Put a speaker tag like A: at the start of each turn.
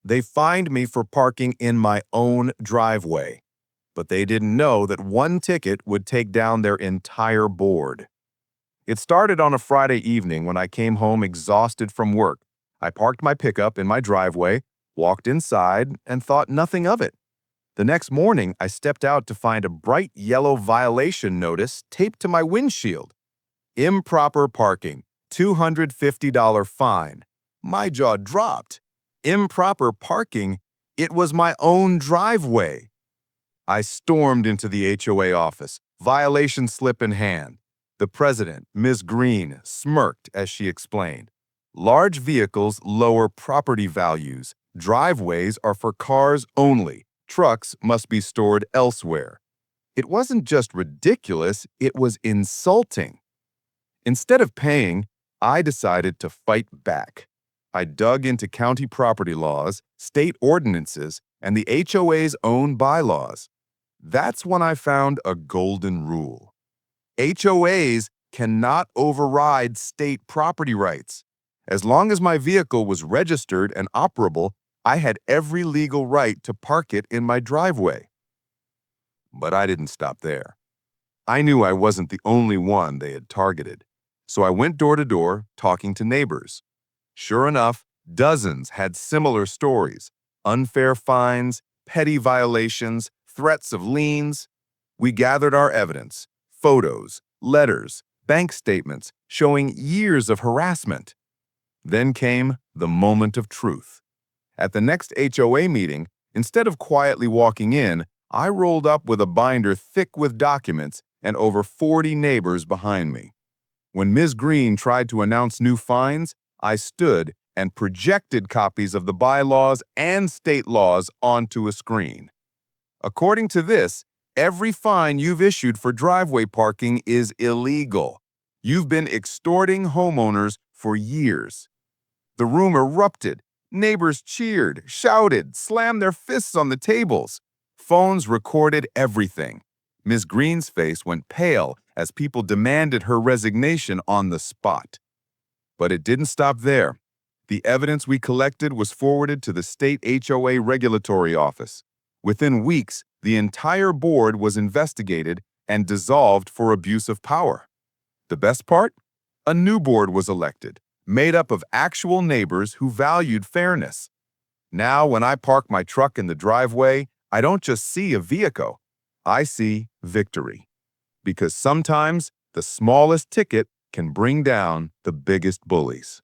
A: They fined me for parking in my own driveway, but they didn't know that one ticket would take down their entire board. It started on a Friday evening when I came home exhausted from work. I parked my pickup in my driveway, walked inside, and thought nothing of it. The next morning, I stepped out to find a bright yellow violation notice taped to my windshield. Improper parking, $250 fine. My jaw dropped. Improper parking? It was my own driveway. I stormed into the HOA office, violation slip in hand. The president, Ms. Green, smirked as she explained. Large vehicles lower property values. Driveways are for cars only. Trucks must be stored elsewhere. It wasn't just ridiculous, it was insulting. Instead of paying, I decided to fight back. I dug into county property laws, state ordinances, and the HOA's own bylaws. That's when I found a golden rule. HOAs cannot override state property rights. As long as my vehicle was registered and operable, I had every legal right to park it in my driveway. But I didn't stop there. I knew I wasn't the only one they had targeted, so I went door to door talking to neighbors. Sure enough, dozens had similar stories: unfair fines, petty violations, threats of liens. We gathered our evidence: photos, letters, bank statements showing years of harassment. Then came the moment of truth. At the next HOA meeting, instead of quietly walking in, I rolled up with a binder thick with documents and over 40 neighbors behind me. When Ms. Green tried to announce new fines, I stood and projected copies of the bylaws and state laws onto a screen. According to this, every fine you've issued for driveway parking is illegal. You've been extorting homeowners for years. The room erupted. Neighbors cheered, shouted, slammed their fists on the tables. Phones recorded everything. Ms. Green's face went pale as people demanded her resignation on the spot. But it didn't stop there. The evidence we collected was forwarded to the state HOA regulatory office. Within weeks, the entire board was investigated and dissolved for abuse of power. The best part? A new board was elected, made up of actual neighbors who valued fairness. Now, when I park my truck in the driveway, I don't just see a vehicle, I see victory. Because sometimes the smallest ticket can bring down the biggest bullies.